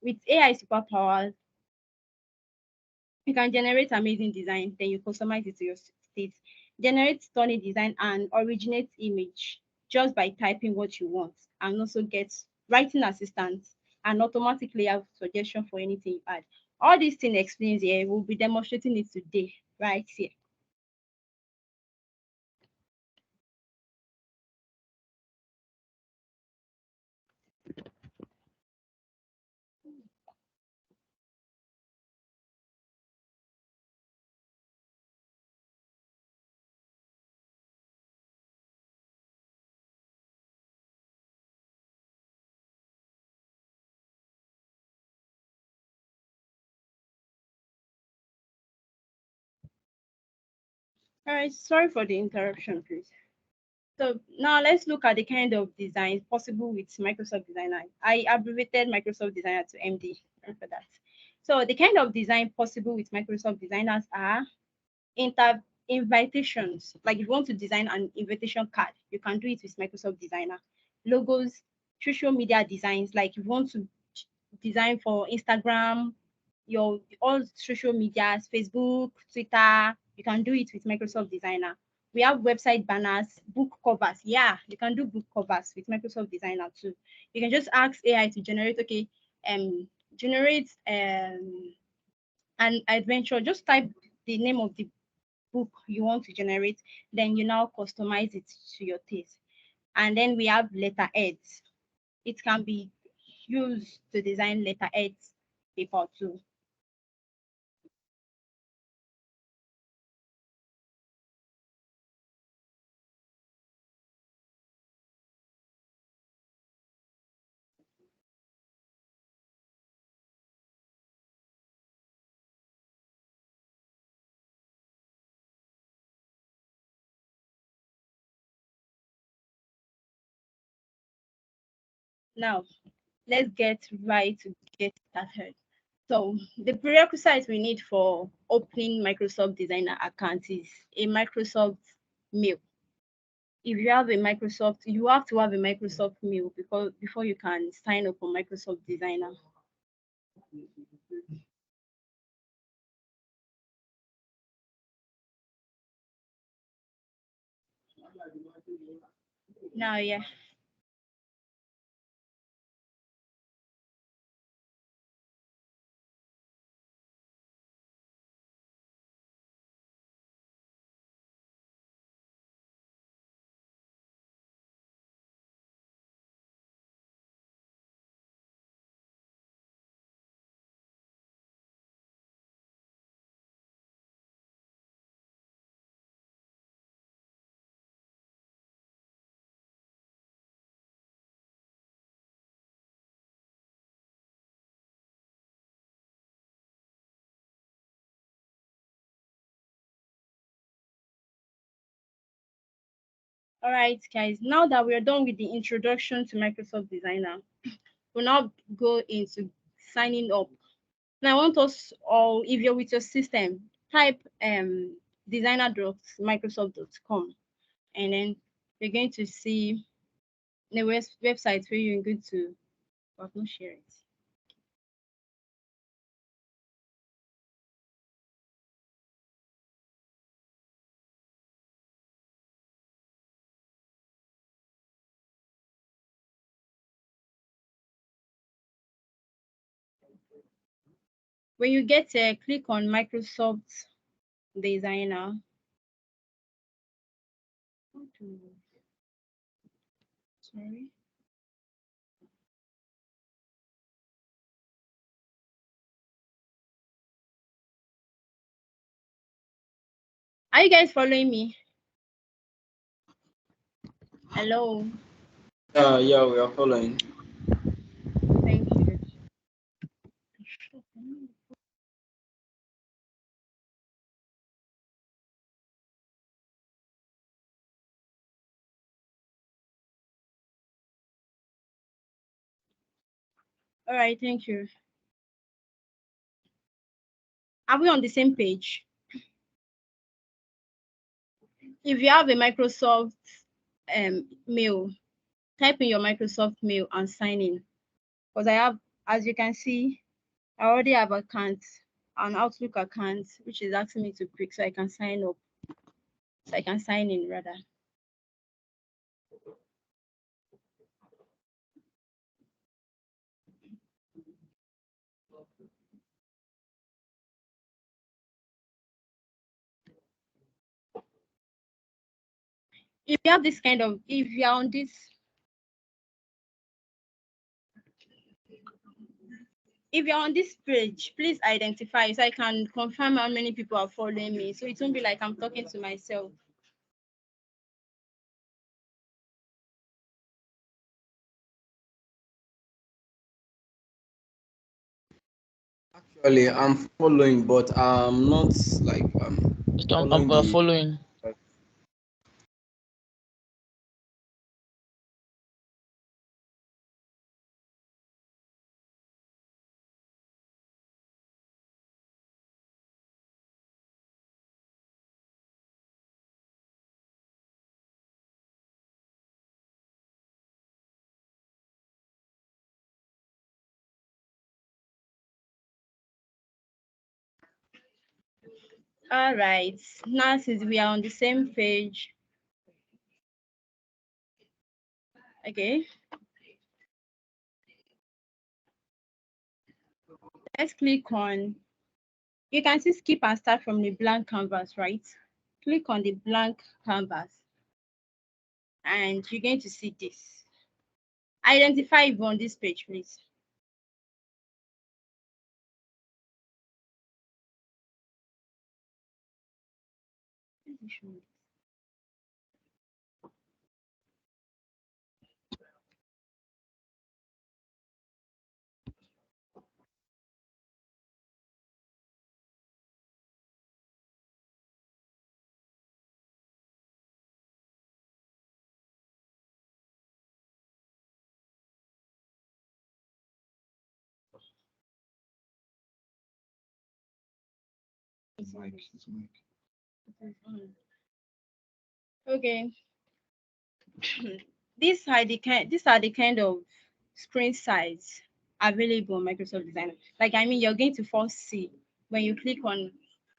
with AI superpowers, you can generate amazing design, then you customize it to your taste. Generate stunning design and originate image just by typing what you want, and also get writing assistance and automatically have suggestion for anything you add. All these things explains here. We'll be demonstrating it today, right here. All right, sorry for the interruption, please. So now let's look at the kind of designs possible with Microsoft Designer. I abbreviated Microsoft Designer to MD for that. So the kind of design possible with Microsoft Designers are invitations. Like if you want to design an invitation card, you can do it with Microsoft Designer. Logos, social media designs, like if you want to design for Instagram, your all social medias, Facebook, Twitter, you can do it with Microsoft Designer. We have website banners, book covers. Yeah, you can do book covers with Microsoft Designer too. You can just ask AI to generate, okay, generate an adventure. Just type the name of the book you want to generate, then you now customize it to your taste. And then we have letterheads. It can be used to design letterheads paper too. Now, let's get right to get started. So the prerequisites we need for opening Microsoft Designer account is a Microsoft mail. If you have a Microsoft, you have to have a Microsoft mail because before you can sign up on Microsoft Designer. Now, yeah. All right, guys. Now that we're done with the introduction to Microsoft Designer, we'll now go into signing up. Now, I want us all, if you're with your system, type designer.microsoft.com, and then you're going to see the website where you're going to, I've not share it. When you get there, click on Microsoft Designer. Sorry. Are you guys following me? Hello. Yeah, we are following. Thank you. All right, thank you. Are we on the same page? If you have a Microsoft mail, type in your Microsoft mail and sign in. Because I have As you can see, I already have an Outlook account, which is asking me to click so I can sign up. So I can sign in rather. If you have this kind of, if you're on this, if you're on this page, please identify so I can confirm how many people are following me. So it won't be like I'm talking to myself. Actually, I'm following, but I'm not like I'm following the. following. All right. Now since we are on the same page, okay. Let's click on, you can see skip and start from the blank canvas, right? Click on the blank canvas and you're going to see this. Identify if you're on this page, please. Okay. These are the kind of screen size available on Microsoft Designer. Like I mean, you're going to first see when you click on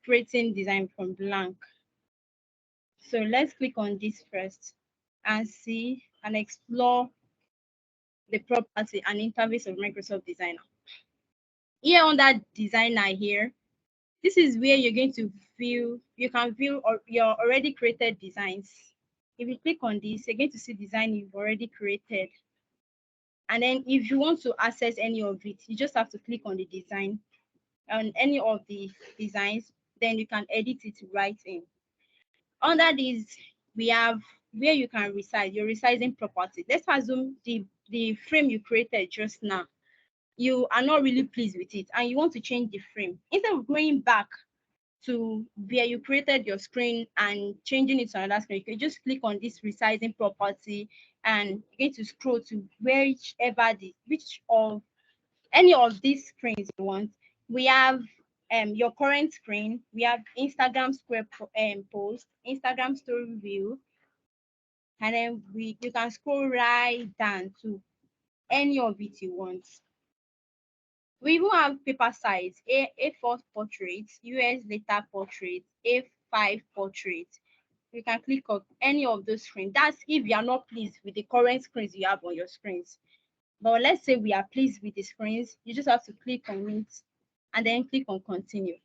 creating design from blank. So let's click on this first and see and explore the property and interface of Microsoft Designer. Here under Designer here, this is where you're going to view, you can view your already created designs. If you click on this, you're going to see design you've already created. And then if you want to access any of it, you just have to click on the design on any of the designs, then you can edit it right in. Under this, we have where you can resize your resizing property. Let's assume the frame you created just now, you are not really pleased with it and you want to change the frame. Instead of going back to where you created your screen and changing it to another screen, you can just click on this resizing property and you're going to scroll to which of any of these screens you want. We have your current screen, we have Instagram square post, Instagram story view, and then you can scroll right down to any of it you want. We even have paper size, A4 portrait, US letter portrait, A5 portrait. You can click on any of those screens. That's if you are not pleased with the current screens you have on your screens. But let's say we are pleased with the screens, you just have to click on it and then click on continue.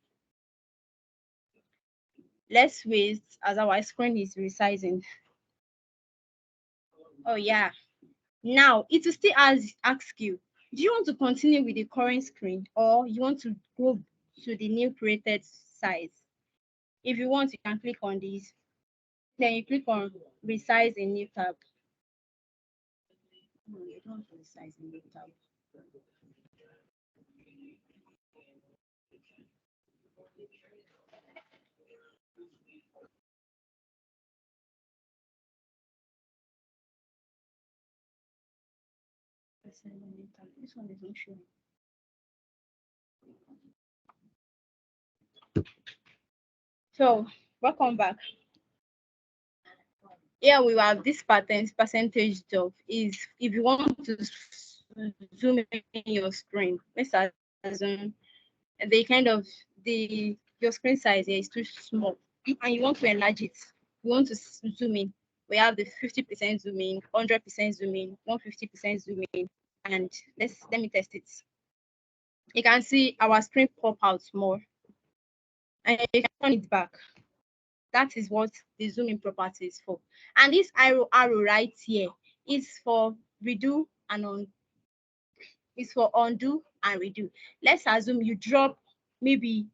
Let's wait as our screen is resizing. Oh yeah. Now it will still ask you, do you want to continue with the current screen or you want to go to the new created size? If you want, you can click on this. Then you click on resize in new tab. No, you don't want to resize in new tab. This one is not showing. So welcome back. Here we have this percentage of is if you want to zoom in your screen. Let's assume your screen size here is too small and you want to enlarge it. You want to zoom in. We have the 50% zoom in, 100% zoom in, 150% zoom in, and let me test it. You can see our screen pop out more, and you can turn it back. That is what the zoom in property is for. And this arrow right here is for redo and on. Is for undo and redo. Let's assume you drop maybe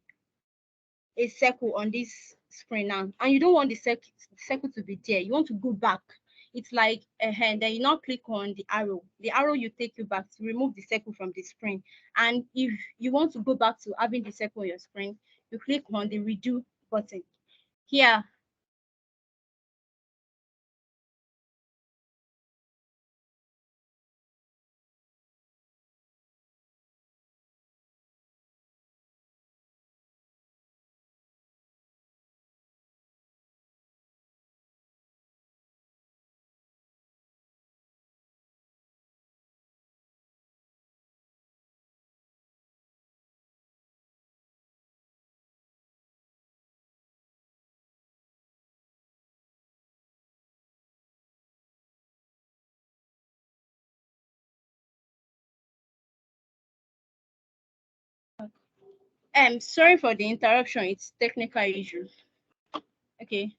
a circle on this screen now, and you don't want the circle to be there. You want to go back. It's like a hand. Then you now click on the arrow. The arrow you take you back to remove the circle from the screen. And if you want to go back to having the circle on your screen, you click on the redo button. Here, sorry for the interruption. It's technical issue. Okay,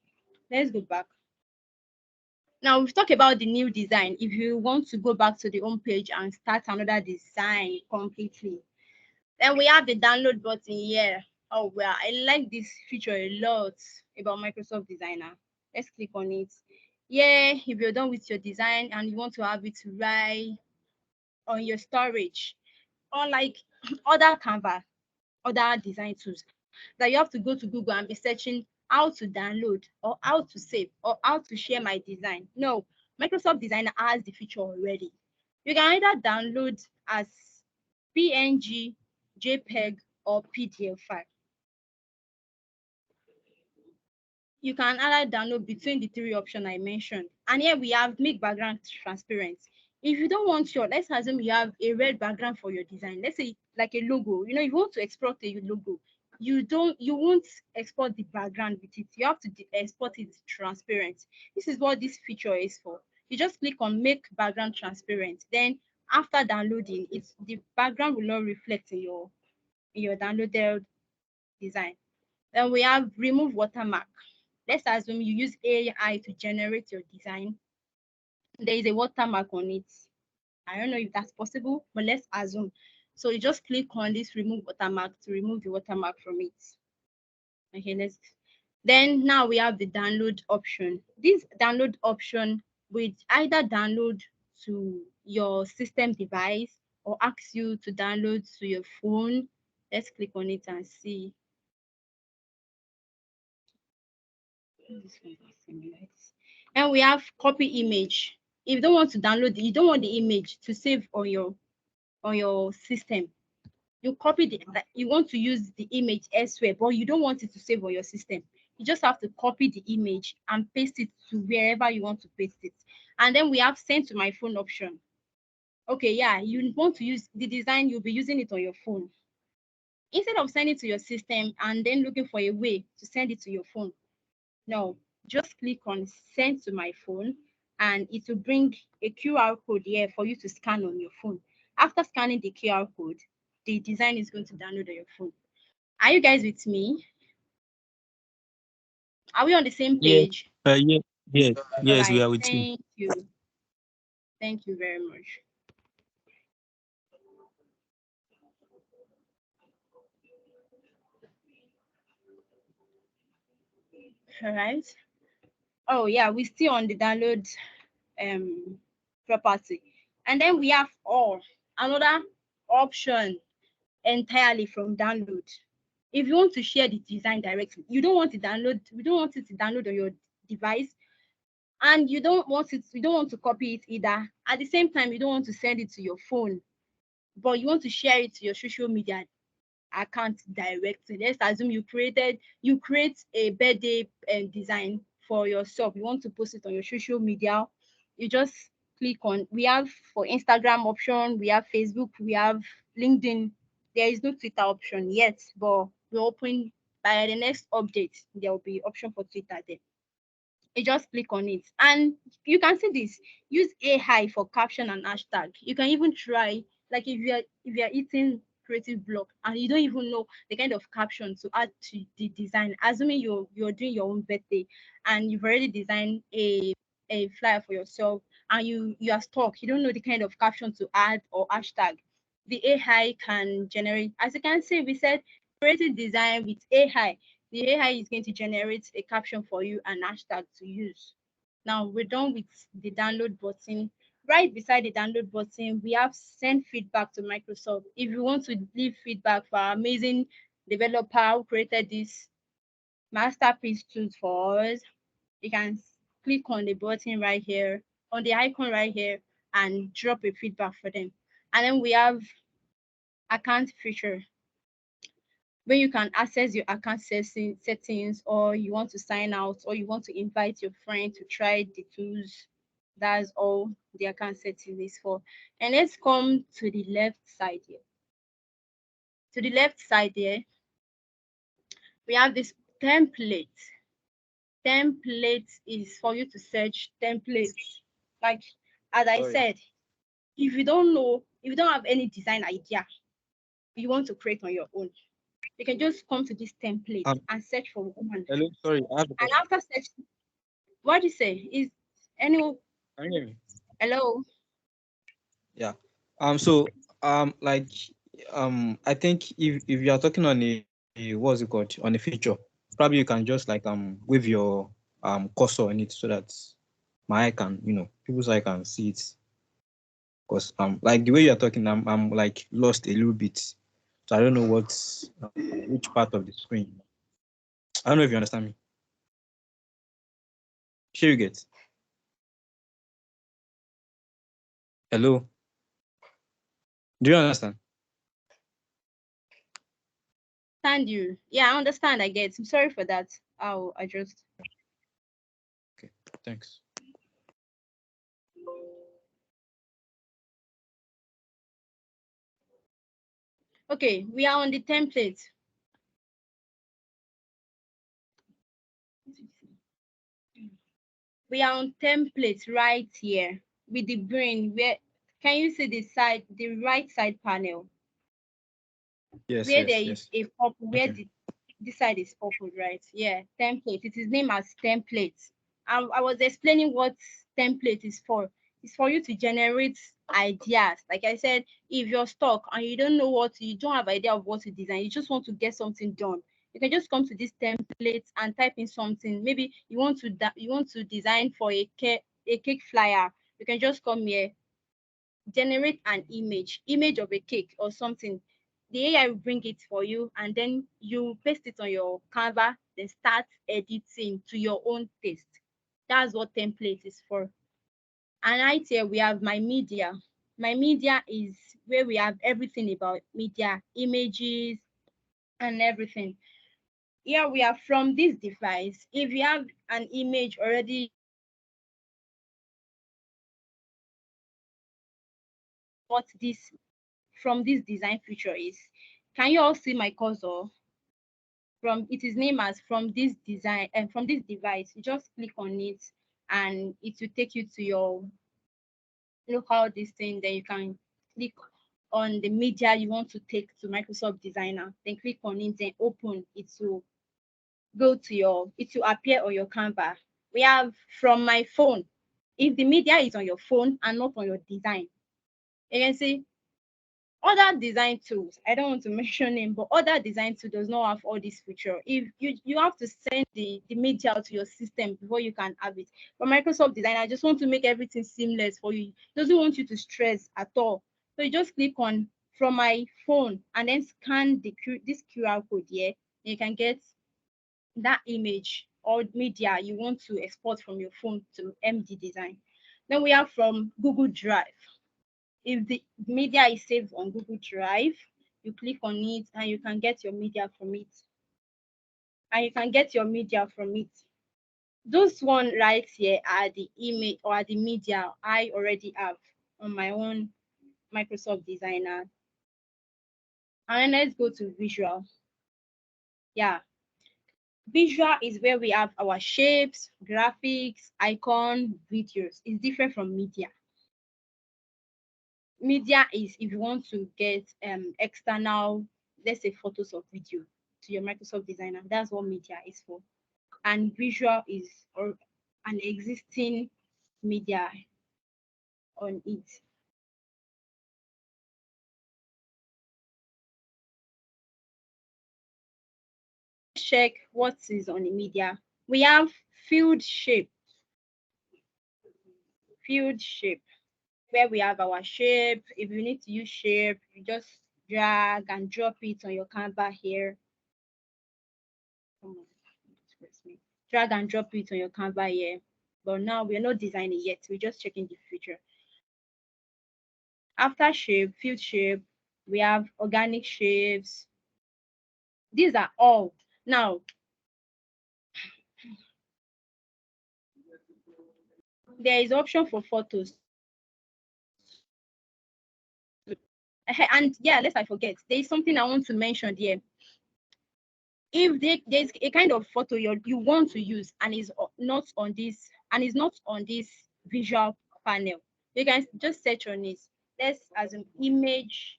let's go back. Now we've talked about the new design. If you want to go back to the home page and start another design completely, then we have the download button here. Oh well, I like this feature a lot about Microsoft Designer. Let's click on it. Yeah, if you're done with your design and you want to have it right on your storage, unlike other Canva, other design tools, that you have to go to Google and be searching how to download or how to save or how to share my design. No, Microsoft Designer has the feature already. You can either download as PNG, JPEG, or PDF file. You can either download between the three options I mentioned. And here we have make background transparent. If you don't want your, let's assume you have a red background for your design. Let's say like a logo. You know, you want to export a logo. You won't export the background with it. You have to export it transparent. This is what this feature is for. You just click on make background transparent. Then after downloading, it's the background will not reflect in your downloaded design. Then we have remove watermark. Let's assume you use AI to generate your design. There is a watermark on it. I don't know if that's possible, but let's assume. So you just click on this remove watermark to remove the watermark from it. Okay, then now we have the download option. This download option will either download to your system device or ask you to download to your phone. Let's click on it and see. And we have copy image. If you don't want to download it, you don't want the image to save on your system. You copy you want to use the image elsewhere, but you don't want it to save on your system. You just have to copy the image and paste it to wherever you want to paste it. And then we have send to my phone option. Okay, yeah, you want to use the design, you'll be using it on your phone. Instead of sending it to your system and then looking for a way to send it to your phone, no, just click on send to my phone and it will bring a QR code here for you to scan on your phone. After scanning the QR code, the design is going to download on your phone. Are you guys with me? Are we on the same page? Yes, Right. we are with you. Thank you. Thank you very much. All right. Oh yeah, we're still on the download property. And then we have another option entirely from download. If you want to share the design directly, you don't want it to download on your device, and you don't want to copy it either. At the same time, you don't want to send it to your phone, but you want to share it to your social media account directly. Let's assume you create a birthday design for yourself. You want to post it on your social media. You just click on, we have for Instagram option, we have Facebook, we have LinkedIn. There is no Twitter option yet, but we're open. By the next update, there will be option for Twitter there. You just click on it and you can see this. Use AI for caption and hashtag. You can even try, like if you're eating creative block and you don't even know the kind of caption to add to the design, assuming you're doing your own birthday and you've already designed a flyer for yourself and you are stuck, you don't know the kind of caption to add or hashtag. The AI can generate, as you can see, we said creative design with AI. The AI is going to generate a caption for you and hashtag to use. Now we're done with the download button. Right beside the download button, we have send feedback to Microsoft. If you want to leave feedback for our amazing developer who created this masterpiece tools for us, you can click on the button right here, on the icon right here, and drop a feedback for them. And then we have account feature, where you can access your account settings, or you want to sign out, or you want to invite your friend to try the tools. That's all the account setting is for. And let's come to the left side here. To the left side here, we have this template. Template is for you to search templates. Like, as I said, if you don't know, if you don't have any design idea you want to create on your own, you can just come to this template and search for one. Hello, sorry, I have a And question. after searching, what do you say? Is anyone? Can you hear me? Hello? Yeah. So like I think if you are talking on a what's it called, on a feature, probably you can just like wave your cursor on it so that my eye can, people's eye can see it. Because like the way you are talking, I'm like lost a little bit. So I don't know what's which part of the screen. I don't know if you understand me. Sure you get. Hello. Do you understand? Understand you. Yeah, I understand. I get. I'm sorry for that. I'll adjust. Okay, thanks. Okay, we are on the template. We are on template right here with the brain. Where can you see the side, the right side panel? Yes, Where yes, there is yes. a purple, where Okay. this side is purple, right? Yeah, template. It is named as template. I was explaining what template is for. It's for you to generate ideas. Like I said, if you're stuck and you don't know you don't have idea of what to design, you just want to get something done, you can just come to this template and type in something. Maybe you want to design for a cake flyer. You can just come here, generate an image of a cake or something. The AI will bring it for you, and then you paste it on your Canva, then start editing to your own taste. That's what template is for. And right here we have my media. My media is where we have everything about media, images, and everything. Here we are from this device. If you have an image already, what this from this design feature is. Can you all see my cursor? From it is named as from this design and from this device. You just click on it and it will take you to your local this thing. Then you can click on the media you want to take to Microsoft Designer. Then click on it, then open. It will it will appear on your Canva. We have from my phone. If the media is on your phone and not on your design, you can see other design tools. I don't want to mention name, but other design tool does not have all this feature. If you have to send the media to your system before you can have it. But Microsoft Designer just want to make everything seamless for you. Doesn't want you to stress at all. So you just click on from my phone and then scan this QR code here. You can get that image or media you want to export from your phone to MD Design. Then we have from Google Drive. If the media is saved on Google Drive, you click on it and you can get your media from it. And you can get your media from it. Those one right here are the image or the media I already have on my own Microsoft Designer. And then let's go to visual. Yeah, visual is where we have our shapes, graphics, icon, videos. It's different from media. Media is if you want to get external, let's say photos or video to your Microsoft Designer. That's what media is for. And visual is or an existing media on it. Check what is on the media. We have field shape. Field shape, where we have our shape. If you need to use shape, you just drag and drop it on your Canva here. Come on, express me. Drag and drop it on your Canva here. But now we're not designing yet. We're just checking the future. After shape, field shape, we have organic shapes. These are all. Now, there is option for photos. And yeah, lest I forget, there is something I want to mention here. If there's a kind of photo you want to use and is not on this visual panel, you can just search on it. Let's as an image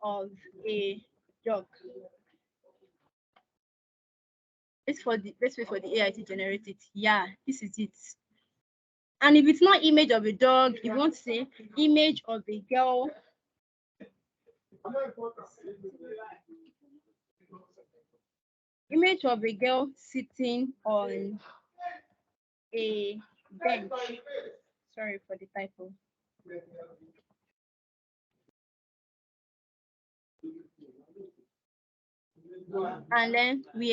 of a dog. Let's wait for the AI to generate it. Yeah, this is it. And if it's not image of a dog, if you want to say image of a girl, image of a girl sitting on a bench. Sorry for the typo. And then we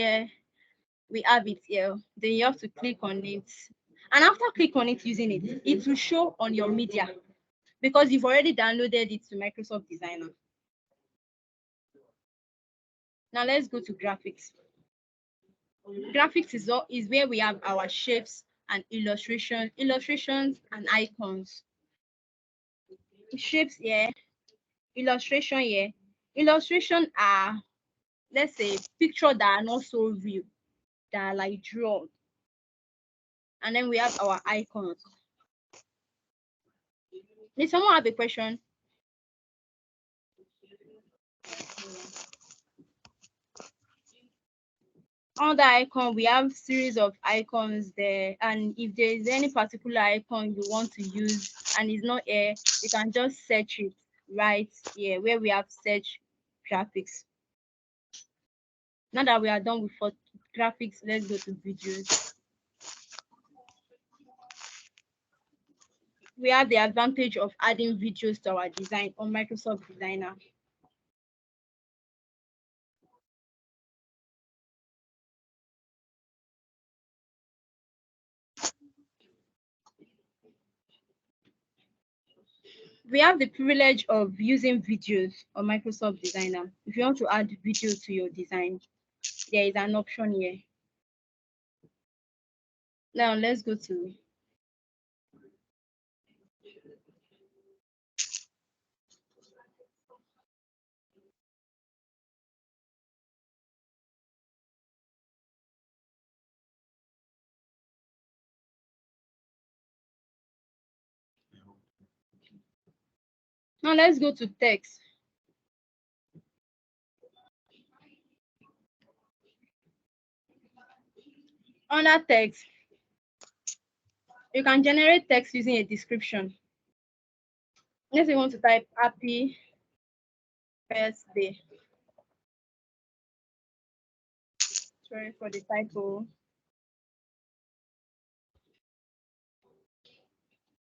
have it here. Then you have to click on it. And after click on it using it, it will show on your media because you've already downloaded it to Microsoft Designer. Now let's go to graphics. Graphics is where we have our shapes and illustrations and icons. Shapes here, illustration here. Illustration are, let's say, pictures that are not so real, that are like drawn. And then we have our icons. Did someone have a question? On the icon, we have series of icons there, and if there is any particular icon you want to use and it's not here, you can just search it right here where we have search graphics. Now that we are done with graphics, let's go to videos. We have the advantage of adding videos to our design on Microsoft Designer. We have the privilege of using videos on Microsoft Designer. If you want to add video to your design, there is an option here. Now let's go to text. Under text, you can generate text using a description. Let's say you want to type happy birthday. Sorry for the typo.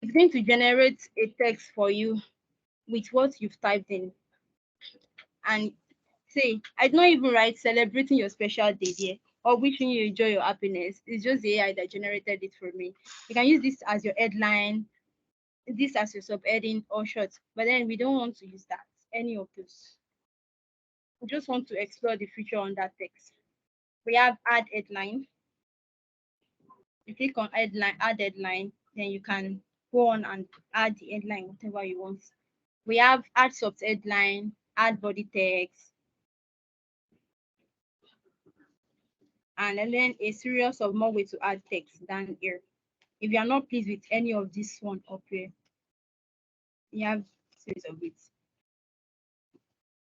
It's going to generate a text for you with what you've typed in. And say, I don't even write celebrating your special day here or wishing you enjoy your happiness. It's just the AI that generated it for me. You can use this as your headline, this as your subheading or short, but then we don't want to use that, any of those. We just want to explore the feature on that text. We have add headline. You click on headline, add headline, then you can go on and add the headline, whatever you want. We have add sub headline, add body text, and then a series of more ways to add text down here. If you are not pleased with any of this one up here, you have series of it.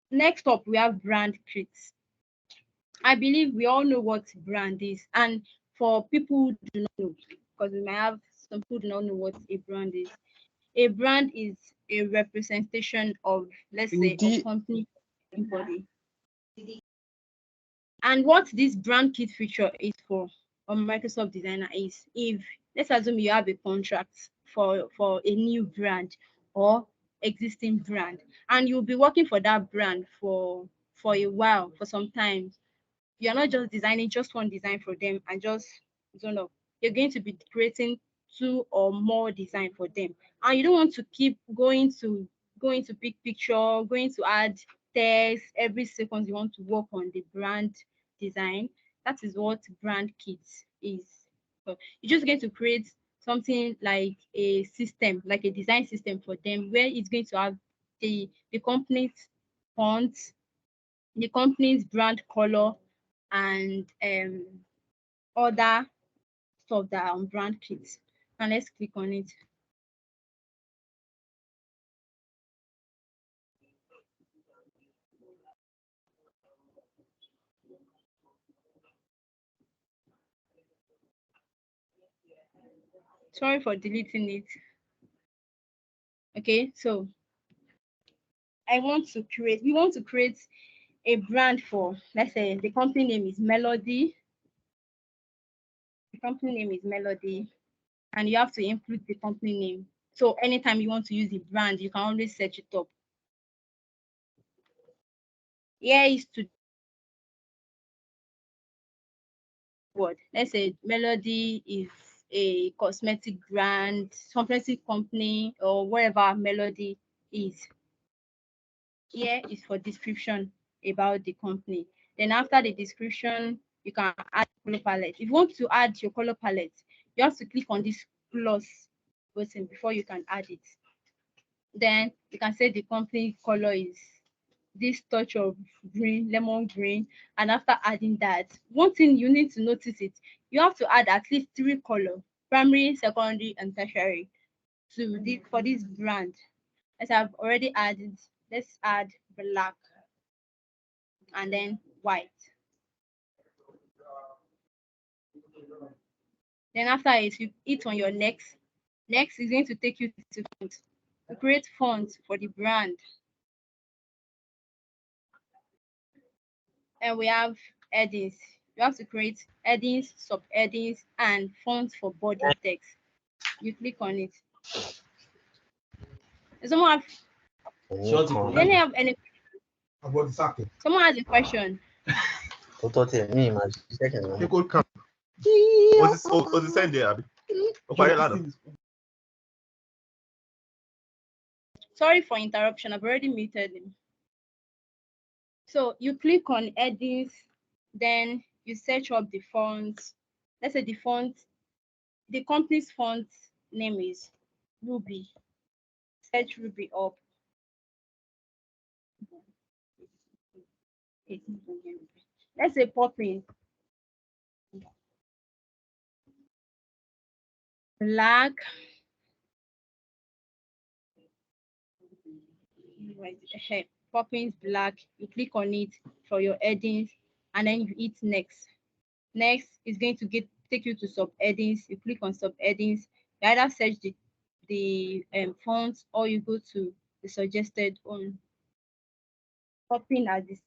Next up, we have brand kits. I believe we all know what brand is, and for people who do not know, because we might have some people do not know what a brand is. A brand is a representation of, let's say, a company body. And what this brand kit feature is for on Microsoft Designer is, if let's assume you have a contract for a new brand or existing brand, and you'll be working for that brand for a while, for some time. You're not just designing just one design for them and just you're going to be creating 2 or more design for them, and you don't want to keep going to pick picture, going to add text every second you want to work on the brand design. That is what brand kits is. So you're just going to create something like a system, like a design system for them, where it's going to have the company's font, the company's brand color, and other stuff that are on brand kits. And let's click on it. Sorry for deleting it. Okay, so we want to create a brand for, let's say the company name is Melody. The company name is Melody, and you have to include the company name. So anytime you want to use the brand, you can always search it up. Here is to word. Let's say Melody is a cosmetic brand, cosmetic company, or wherever Melody is. Here is for description about the company. Then after the description, you can add color palette. If you want to add your color palette, you have to click on this plus button before you can add it. Then you can say the company color is this touch of green, lemon green. And after adding that, one thing you need to notice it, you have to add at least 3 colors: primary, secondary, and tertiary to this for this brand. As I've already added, let's add black and then white. Then after it, you hit on your next. Next is going to take you to font, to create fonts for the brand. And we have headings. You have to create headings, sub-headings, and fonts for body text. You click on it. Someone have any? Someone has a question. What's the same there, Abby? Sorry for interruption. I've already muted him. So you click on headings, then you search up the fonts. Let's say the font, the company's font name is Ruby. Search Ruby up. Let's say Poppin. Black. Poppins black. You click on it for your headings, and then you hit next. Next is going to take you to sub-headings. You click on sub-headings. You either search the fonts, or you go to the suggested one. Popping as this.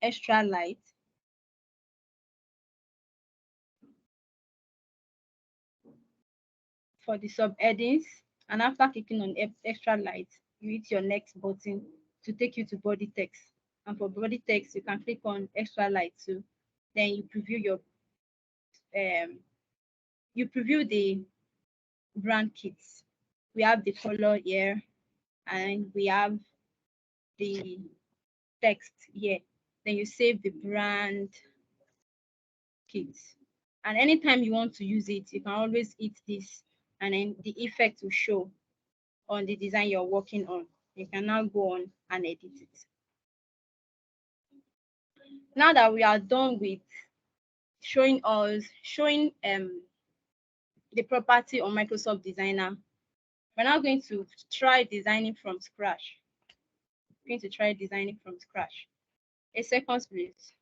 Extra light. For the sub-headings, and after clicking on extra light, you hit your next button to take you to body text. And for body text, you can click on extra light too. Then you preview your the brand kits. We have the color here, and we have the text here. Then you save the brand kit. And anytime you want to use it, you can always hit this, and then the effect will show on the design you're working on. You can now go on and edit it. Now that we are done with showing the property on Microsoft Designer, we're now going to try designing from scratch. We're going to try designing from scratch. A second, please.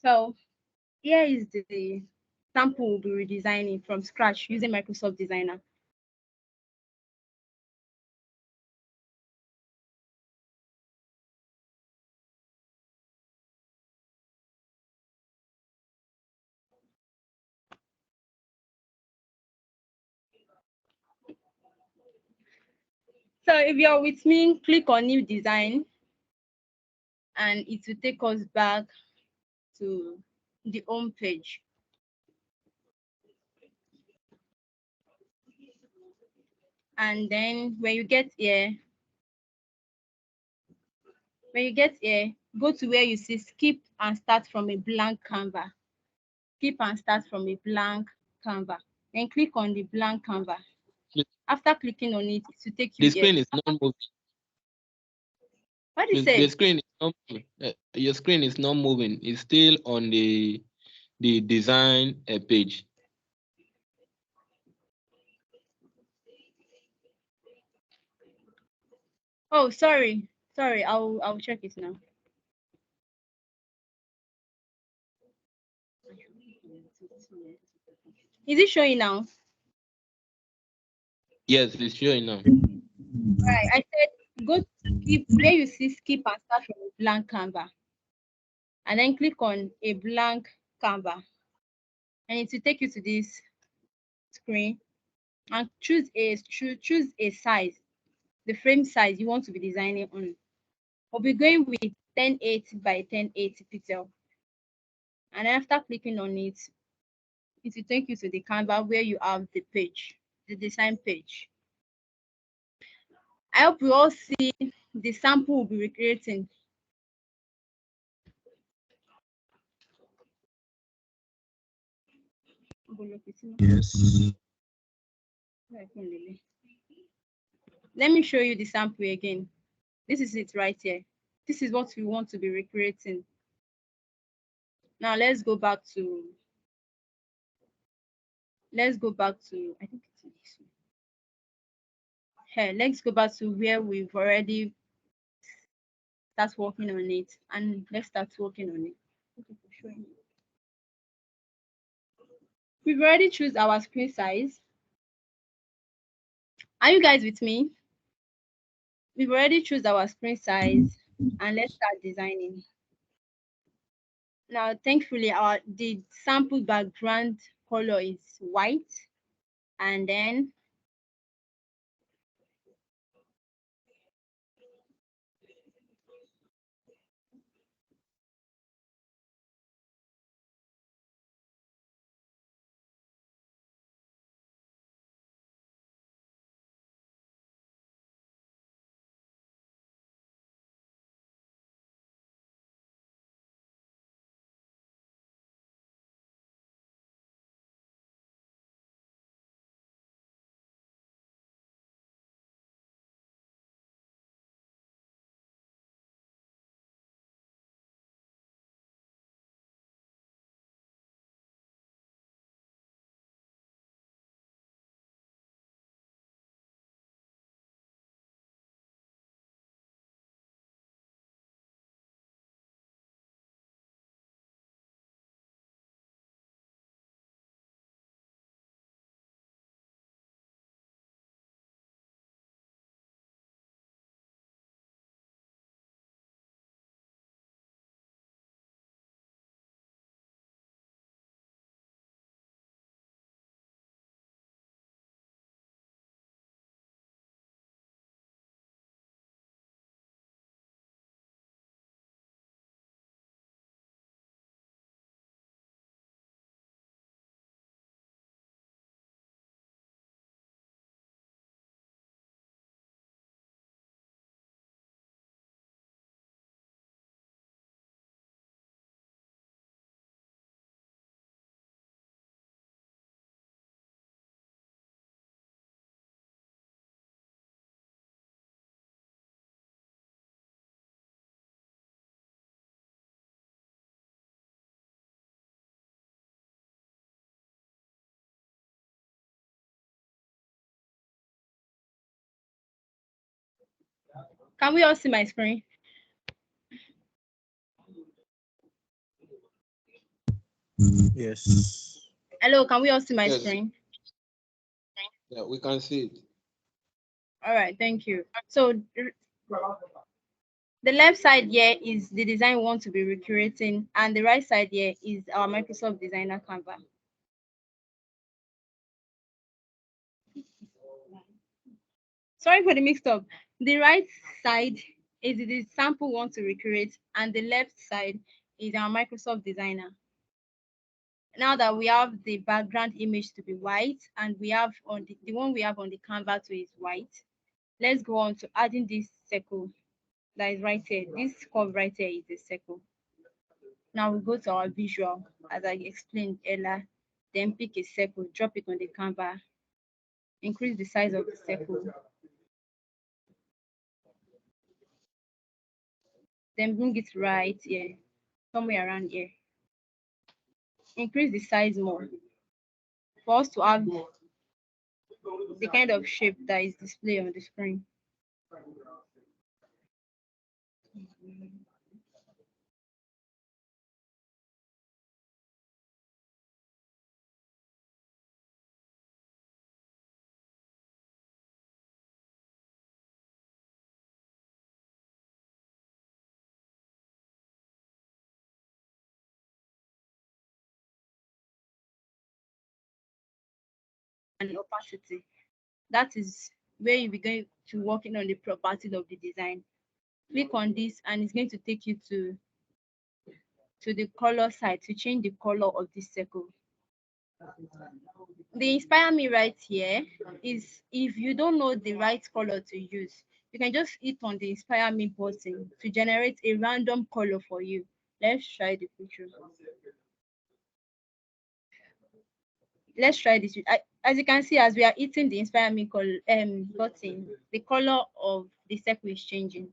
So here is the sample we'll be redesigning from scratch using Microsoft Designer. So if you're with me, click on New Design, and it will take us back to the home page. And then when you get here, go to where you see skip and start from a blank canvas. Skip and start from a blank canvas. Then click on the blank canvas. After clicking on it, it will take you The screen is not moving. What do you say? The screen is not moving. Your screen is not moving. It's still on the design page. Oh, sorry. I'll check it now. Is it showing now? Yes, it's showing now. Right. I said go to skip where you see skip and start from a blank canvas. And then click on a blank canvas. And it will take you to this screen. And choose a size, the frame size you want to be designing on. We'll be going with 1080 by 1080 pixel. And after clicking on it, it will take you to the canvas where you have the page, the design page. I hope you all see the sample we'll be recreating. Yes. Let me show you the sample again. This is it right here. This is what we want to be recreating. Now let's go back to, I think it's this one. Here, let's go back to where we've already start working on it, and let's start working on it. We've already choose our screen size. Are you guys with me? We've already choose our screen size, and let's start designing. Now, thankfully, the sample background color is white, and then can we all see my screen? Yes. Hello, can we all see my Yes. screen? Yeah, we can see it. All right, thank you. So the left side here is the design we want to be recreating, and the right side here is our Microsoft Designer Canva. Sorry for the mixed up. The right side is the sample we want to recreate, and the left side is our Microsoft Designer. Now that we have the background image to be white, and we have on the one we have on the Canva too is white, let's go on to adding this circle that is right here. This curve right here is the circle. Now we go to our visual, as I explained earlier, then pick a circle, drop it on the Canva, increase the size of the circle, then bring it right here, somewhere around here. Increase the size more for us to have the kind of shape that is displayed on the screen. And opacity. That is where you'll be going to working on the properties of the design. Click on this and it's going to take you to the color side to change the color of this circle. The inspire me right here is if you don't know the right color to use, you can just hit on the inspire me button to generate a random color for you. Let's try the picture. Let's try this. as you can see, as we are hitting the inspire me button, the color of the circle is changing.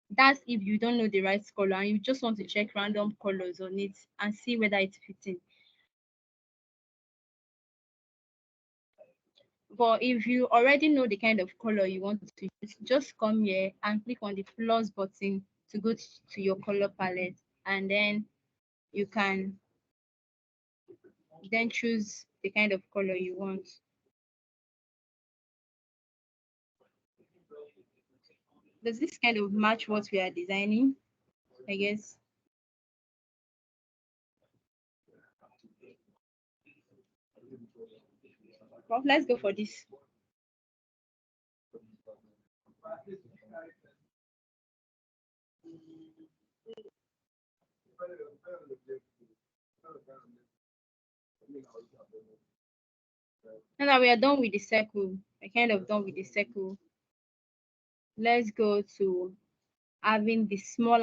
That's if you don't know the right color and you just want to check random colors on it and see whether it's fitting. But if you already know the kind of color you want to use, just come here and click on the plus button to go to your color palette, and then you can then choose the kind of color you want. Does this kind of match what we are designing? I guess. Well, let's go for this. Now that we are done with the circle, we're kind of done with the circle. Let's go to having the small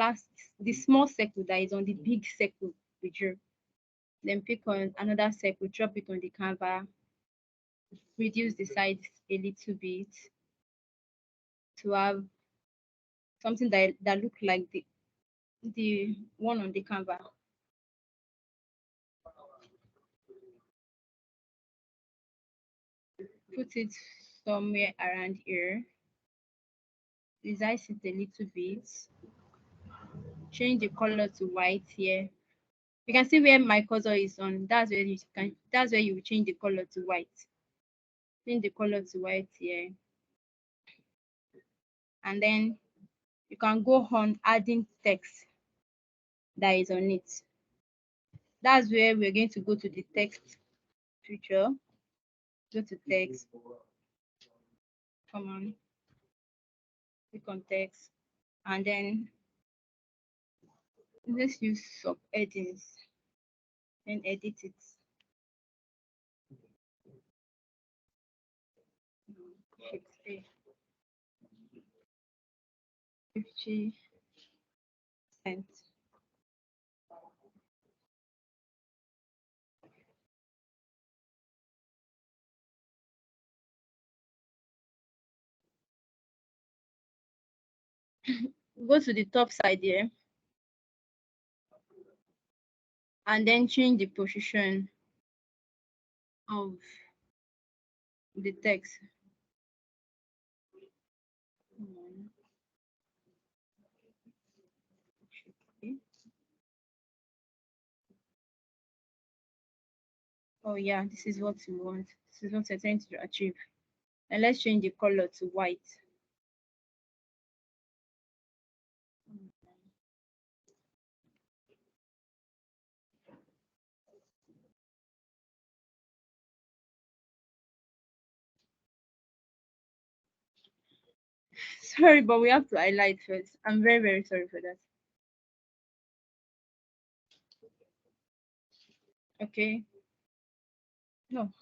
circle that is on the big circle we drew. Then pick on another circle, drop it on the Canva, reduce the size a little bit to have something that look like the one on the Canva. Put it somewhere around here. Resize it a little bit. Change the color to white here. You can see where my cursor is on. That's where you change the color to white. Change the color to white here. And then you can go on adding text that is on it. That's where we're going to go to the text feature. Go to text. Come on. Click on text. And then let's use sub-headings. Then edit it. Shift A. 50%. Go to the top side here and then change the position of the text. Oh yeah, this is what we want. This is what we're trying to achieve. And let's change the color to white. Sorry, but we have to highlight first. I'm very, very sorry for that. Okay. No,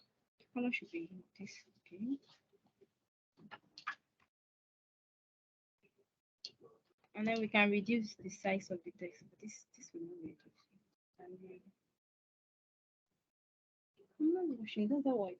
color should be this. Okay. And then we can reduce the size of the text. But this will not reduce. And then, I'm not washing. That's that white.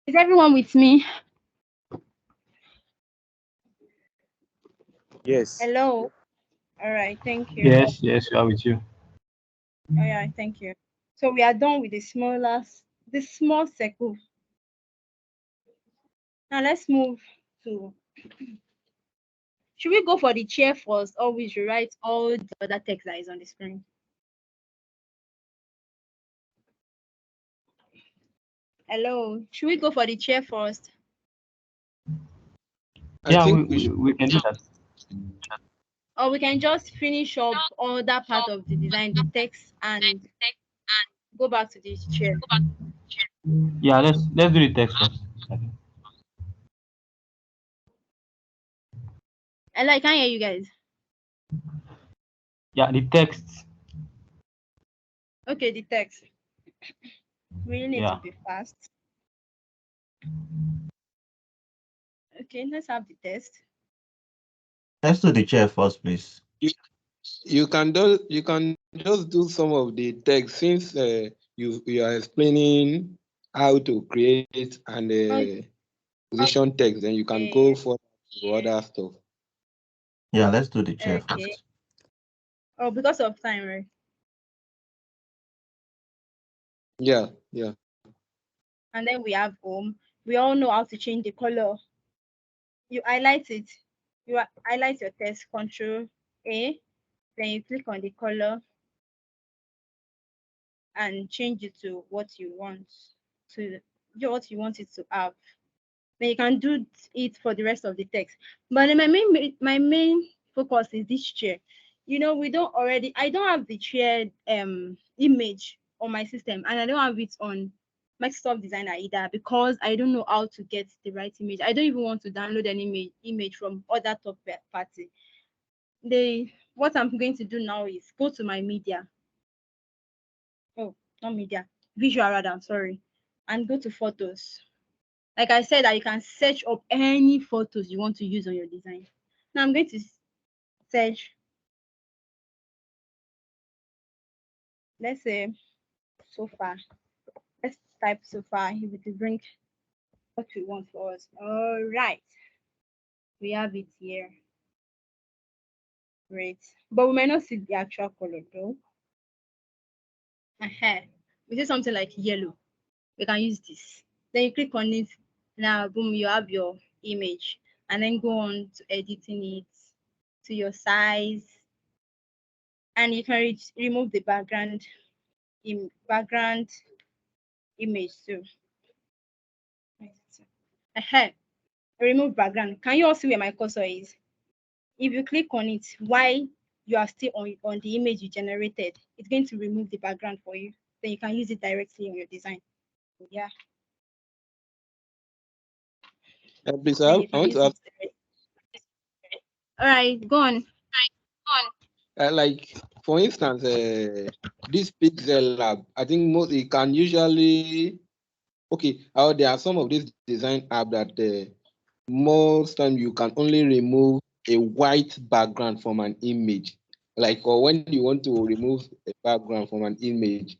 Is everyone with me? Yes. Hello. All right, thank you. Yes, yes, we are with you. All right, thank you. So we are done with the small circle. Now let's move to. Should we go for the chair first, or we should write all the other text that is on the screen? Hello, should we go for the chair first? I Yeah, think we should. we can do that. Or we can just finish up all that part of the design, the text, and go back to this chair. Yeah, let's do the text first. I think. Hello, I can't hear you guys. Yeah, the text. Okay, the text. We really need Yeah. to be fast. Okay, let's have the test. Let's do the chair first, please. You can just do some of the text since you are explaining how to create and position text. Then you can go for other stuff. Yeah, let's do the chair Okay. first. Oh, because of time, right? Yeah. And then we have home. We all know how to change the color. You highlight it. Highlight your text, Control A. Then you click on the color and change it to what you want it to have. Then you can do it for the rest of the text. But then my main focus is this chair. I don't have the chair image on my system, and I don't have it on Microsoft Designer either, because I don't know how to get the right image. I don't even want to download an image from other third party. What I'm going to do now is go to my media. Oh, not media, visual rather, sorry, and go to photos. Like I said, that you can search up any photos you want to use on your design. Now I'm going to search, let's say, sofa. Let's type sofa. It will bring what we want for us. All right, we have it here. Great, but we might not see the actual color though. We see something like yellow. We can use this. Then you click on it. Now, boom, you have your image, and then go on to editing it to your size, and you can remove the background image too. Remove background. Can you all see where my cursor is? If you click on it while you are still on the image you generated, it's going to remove the background for you. Then you can use it directly on your design. Yeah. Please, Then I you can want use to ask, it. All right, go on. like, for instance, this Pixel Lab, I think it can usually, there are some of these design app that most time you can only remove a white background from an image. Like, or when you want to remove a background from an image,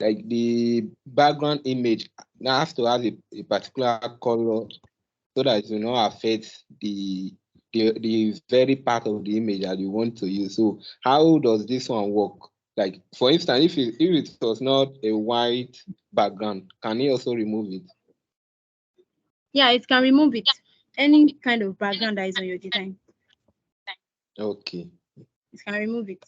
like the background image now has to have a particular color so that it will not affect the very part of the image that you want to use. So how does this one work? Like, for instance, if it was not a white background, can you also remove it? Yeah, it can remove it. Any kind of background that is on your design. Okay. It can remove it.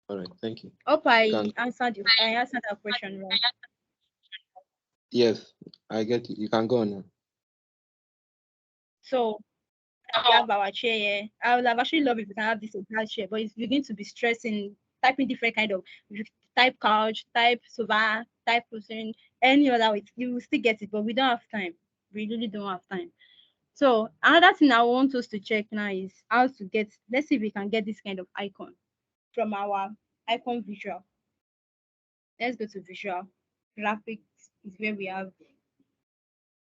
All right, thank you. Hope I answered that question right. Yes, I get it. You can go on now. So we have our chair here. I would have actually loved if we can have this entire chair, but it's going to be stressing, typing different kind of, if you type couch, type sofa, type person, any other way, you will still get it, but we don't have time. We really don't have time. So another thing I want us to check now is how to get, let's see if we can get this kind of icon from our icon visual. Let's go to visual. Graphics is where we have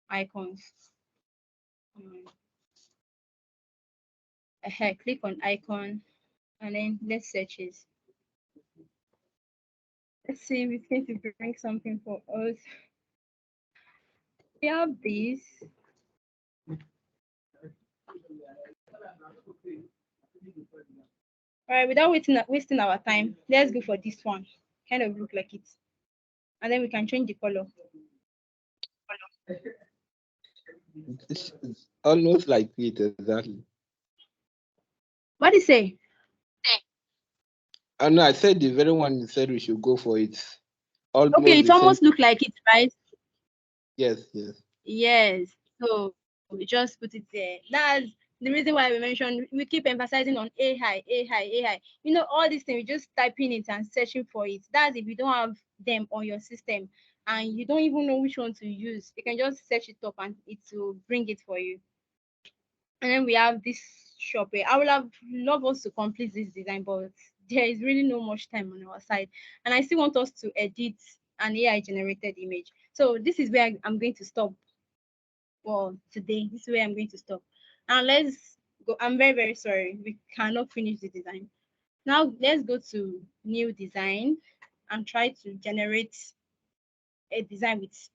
icons. Click on icon, and then let's search it. Let's see if it's going to bring something for us. We have this. All right, without wasting our time, let's go for this one. Kind of look like it. And then we can change the color. It's almost like it exactly. What do you say? And I said the very one you said we should go for it. Almost Okay, it the same. almost look like it, right? Yes, yes. Yes. So we just put it there. That's the reason why we mentioned we keep emphasizing on AI, AI, AI. You know, all these things, we just typing it and searching for it. That's if you don't have them on your system and you don't even know which one to use. You can just search it up and it will bring it for you. And then we have this shop here. I would have loved us to complete this design, but there is really no much time on our side. And I still want us to edit an AI generated image. So this is where I'm going to stop for today. This is where I'm going to stop. And let's go. I'm very, very sorry. We cannot finish the design. Now let's go to new design and try to generate a design with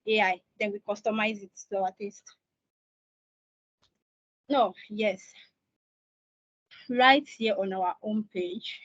AI. Then we customize it to our taste. No, yes. Right here on our home page.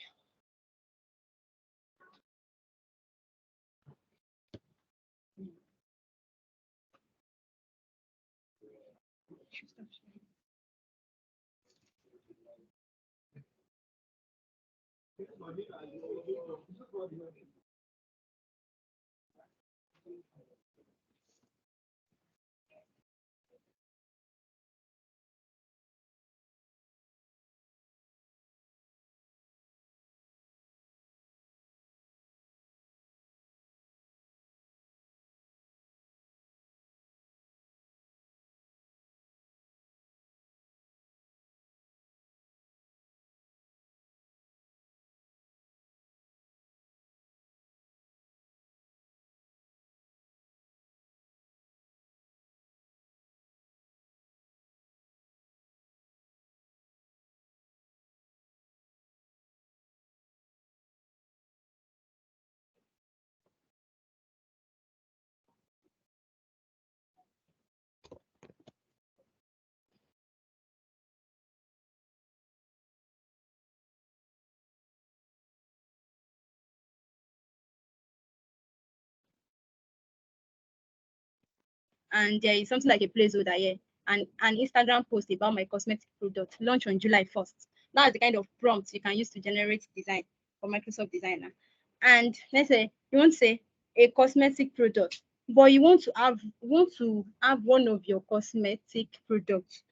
And there is something like a placeholder here and an Instagram post about my cosmetic product launch on July 1st. That's the kind of prompt you can use to generate design for Microsoft Designer. And let's say you want to say a cosmetic product, but you want to have one of your cosmetic products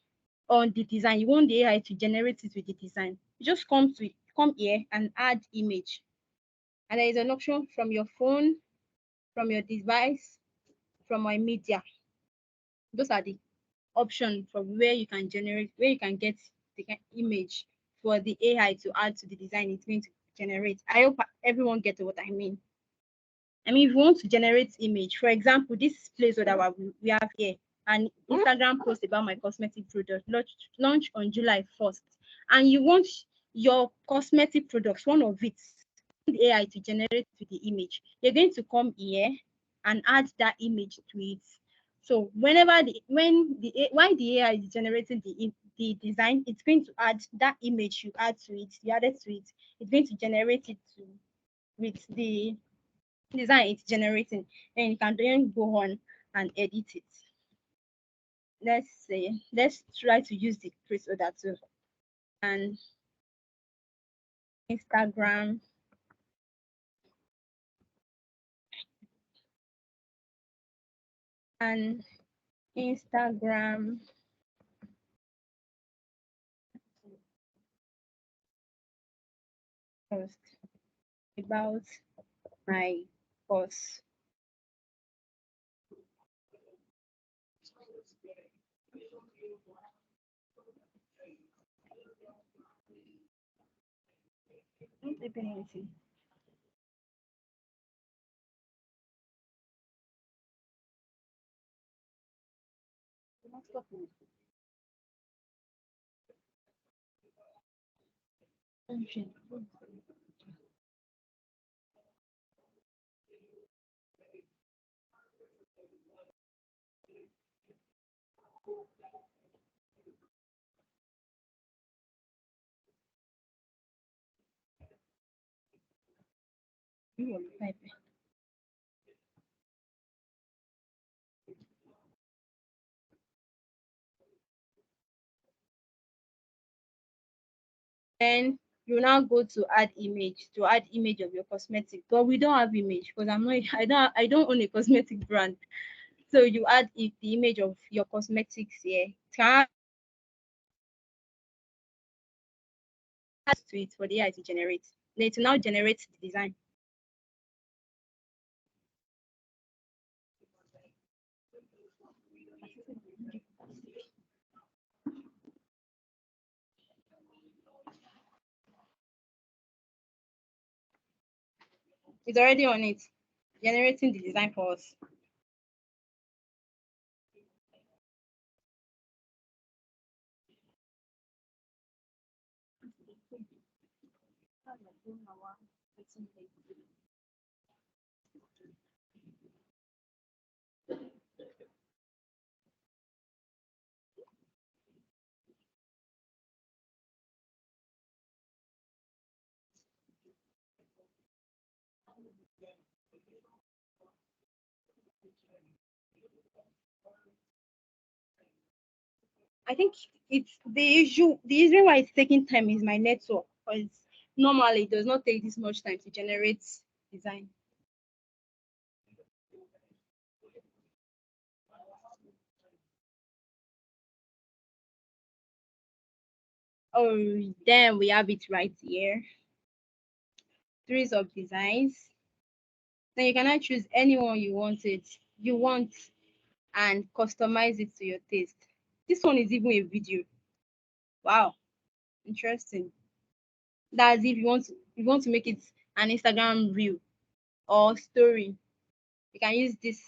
on the design. You want the AI to generate it with the design. You just come here and add image. And there is an option from your phone, from your device, from my media. Those are the option from where you can get the image for the AI to add to the design it's going to generate. I hope everyone gets what I mean. I mean, if you want to generate image, for example, this placeholder we have here, an Instagram post about my cosmetic product launch on July 1st, and you want your cosmetic products, one of it, the AI to generate with the image, you're going to come here and add that image to it. So while the AI is generating the design, it's going to add that image you add to it, you added to it, it's going to generate it with the design it's generating, and you can then go on and edit it. Let's try to use the placeholder too. And Instagram and Instagram post about my course. Not typing anything. Not stopping. Okay. Type. Then you now go to add image of your cosmetic. But we don't have image because I don't own a cosmetic brand. So you add the image of your cosmetics here. Can add to it for the AI to generate. Then it will now generate the design. It's already on it, generating the design for us. I think it's the issue. The reason why it's taking time is my network, because normally it does not take this much time to generate design. Oh, then we have it right here. Series of designs. Then you cannot choose anyone you want and customize it to your taste. This one is even a video. Wow, interesting. That's if you want to make it an Instagram reel or story. You can use this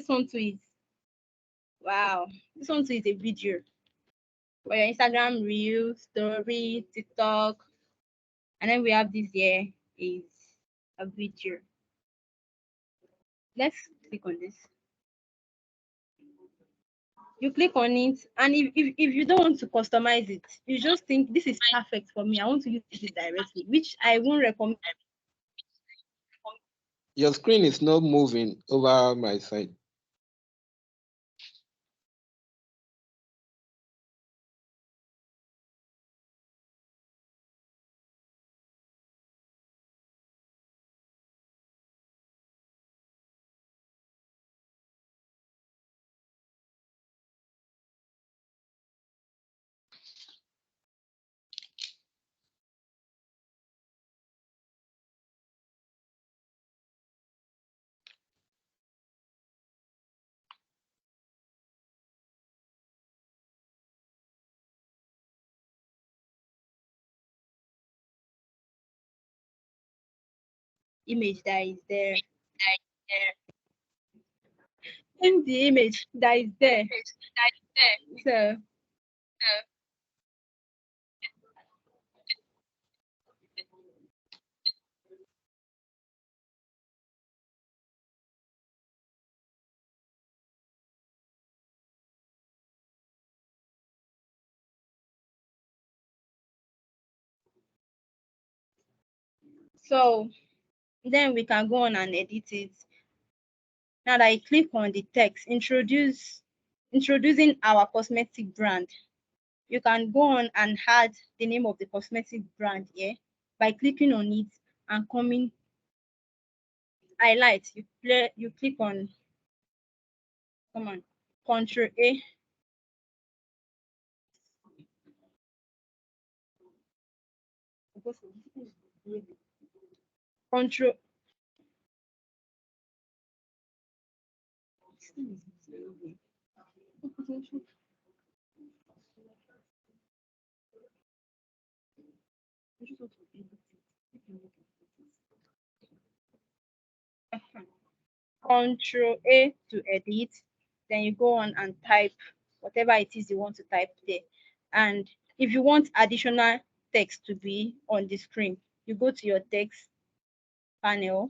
one too is wow. This one too is a video for your Instagram reel, story, TikTok. And then we have this here is a video. Let's click on this. You click on it, and if you don't want to customize it, you just think this is perfect for me, I want to use it directly, which I won't recommend. Your screen is not moving over my side. Image that is there. In the image that is there. So so then we can go on and edit it. Now that I click on the text, introducing our cosmetic brand, you can go on and add the name of the cosmetic brand here by clicking on it and coming highlight. You click on Control A. Control Control A to edit. Then you go on and type whatever it is you want to type there. And if you want additional text to be on the screen, you go to your text panel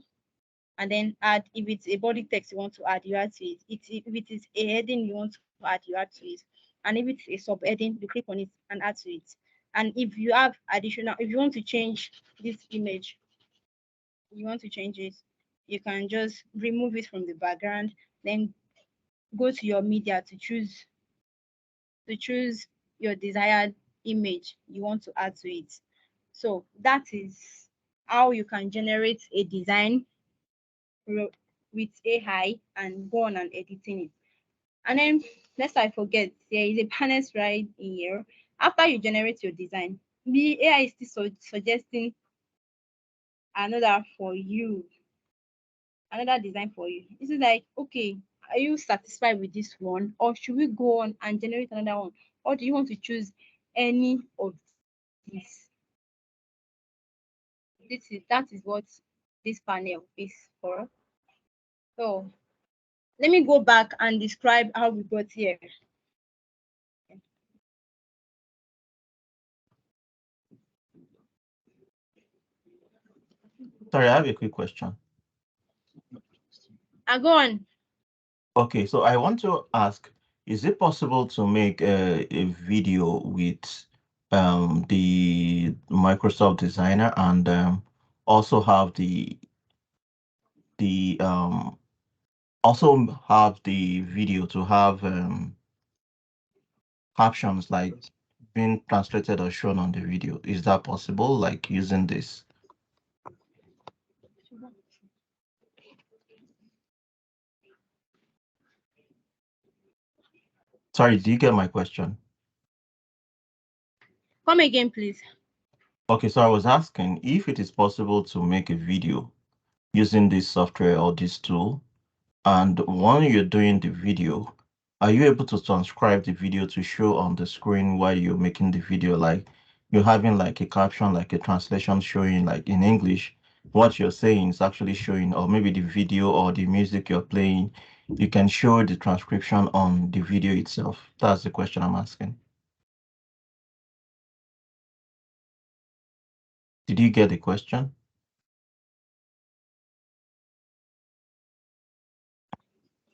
and then add. If it's a body text you want to add, you add to it. If it is a heading you want to add, you add to it. And if it's a subheading, you click on it and add to it. And if you have if you want to change this image, you want to change it, you can just remove it from the background, then go to your media to choose your desired image you want to add to it. So that is how you can generate a design with AI and go on and editing it. And then, lest I forget, there is a panel right in here. After you generate your design, the AI is still suggesting another for you, another design for you. This is like, okay, are you satisfied with this one, or should we go on and generate another one, or do you want to choose any of these? That is what this panel is for. So let me go back and describe how we got here. Sorry, I have a quick question. Go on. Okay, so I want to ask, is it possible to make a video with the Microsoft Designer and also have the also have the video to have captions like being translated or shown on the video? Is that possible, like using this? Sorry, do you get my question? Come again, please. Okay, so I was asking if it is possible to make a video using this software or this tool, and when you're doing the video, are you able to transcribe the video to show on the screen while you're making the video? Like you're having like a caption, like a translation showing like in English, what you're saying is actually showing, or maybe the video or the music you're playing, you can show the transcription on the video itself. That's the question I'm asking. Did you get the question?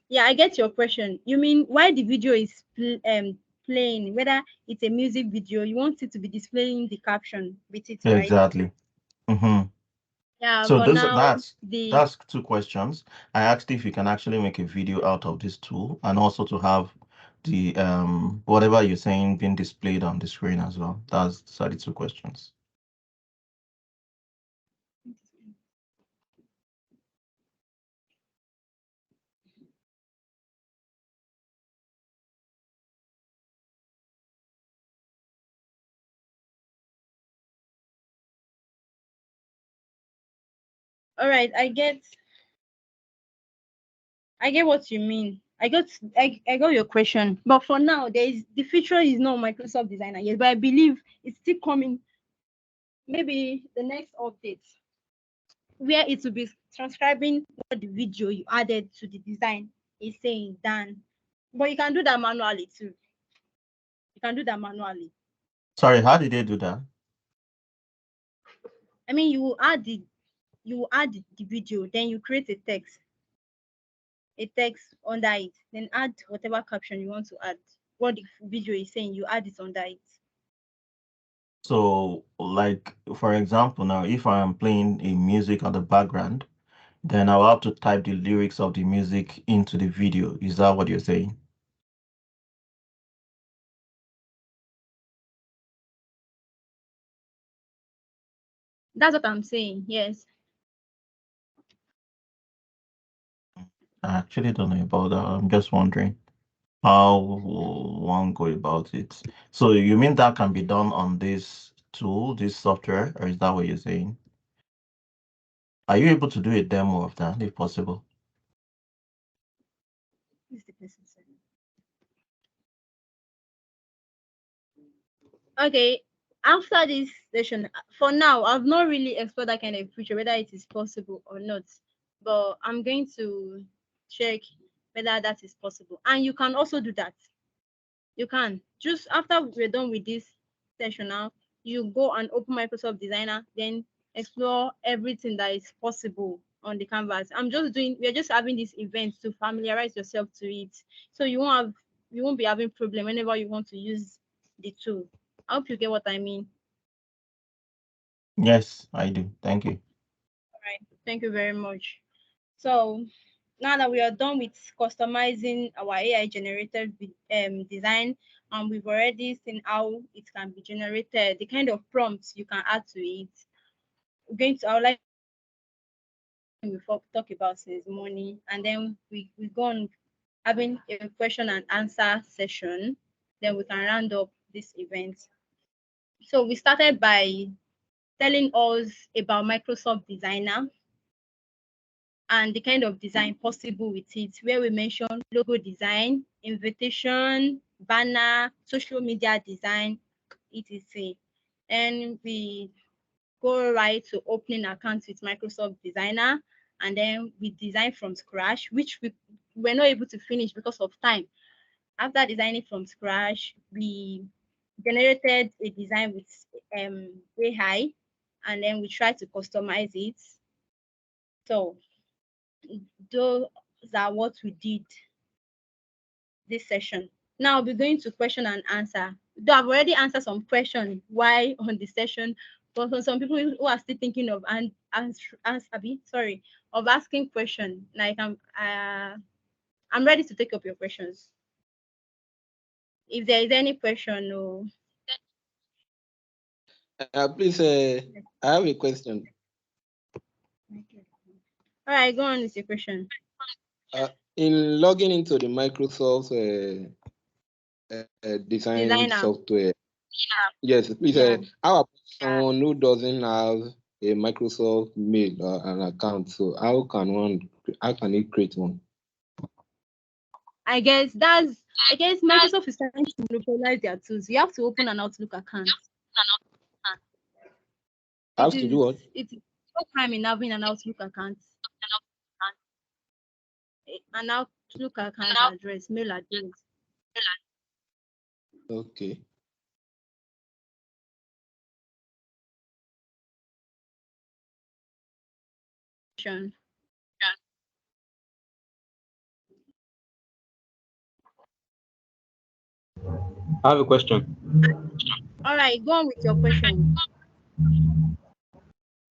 Yeah, I get your question. You mean while the video is playing, whether it's a music video, you want it to be displaying the caption with it, right? Exactly. Mm-hmm. Yeah, So but now that's two questions. I asked if you can actually make a video out of this tool and also to have the whatever you're saying being displayed on the screen as well. Those are the two questions. all right, I get what you mean. I got your question. But for now, the feature is not Microsoft Designer yet, but I believe it's still coming. Maybe the next update where it will be transcribing what the video you added to the design is saying done. But you can do that manually too. You can do that manually. Sorry, how did they do that? I mean, you will add the video, then you create a text under it, then add whatever caption you want to add. What the video is saying, you add it under it. So, like for example, now if I am playing a music on the background, then I'll have to type the lyrics of the music into the video. Is that what you're saying? That's what I'm saying. Yes. I actually don't know about that. I'm just wondering how will one go about it. So you mean that can be done on this tool, this software, or is that what you're saying? Are you able to do a demo of that if possible? Okay. After this session, for now, I've not really explored that kind of feature, whether it is possible or not. But I'm going to check whether that is possible. And you can also do that. You can just after we're done with this session now, you go and open Microsoft Designer, then explore everything that is possible on the canvas. We're just having this event to familiarize yourself to it. So you won't be having problem whenever you want to use the tool. I hope you get what I mean. Yes, I do. Thank you. All right. Thank you very much. So now that we are done with customizing our AI generated design, and we've already seen how it can be generated, the kind of prompts you can add to it. I would like we talk about since morning, and then we go on having a question and answer session. Then we can round up this event. So we started by telling us about Microsoft Designer and the kind of design possible with it, where we mentioned logo design, invitation, banner, social media design, etc. And we go right to opening accounts with Microsoft Designer, and then we design from scratch, which we were not able to finish because of time. After designing from scratch, we generated a design with AI, and then we tried to customize it. So those are what we did this session. Now we're going to question and answer. Though I've already answered some questions why on the session, but for some people who are still thinking of of asking questions, like I'm ready to take up your questions. If there is any question, or Please, I have a question. all right, go on with your question. In logging into the Microsoft design Designer. software, yes, please, how about someone who doesn't have a Microsoft mail or an account? So how can he create one? I guess Microsoft is trying to monopolize their tools. You have to open an Outlook account. I have to do what? It's no crime in having an Outlook account. An Outlook account address, mail address. Okay. I have a question. All right, go on with your question.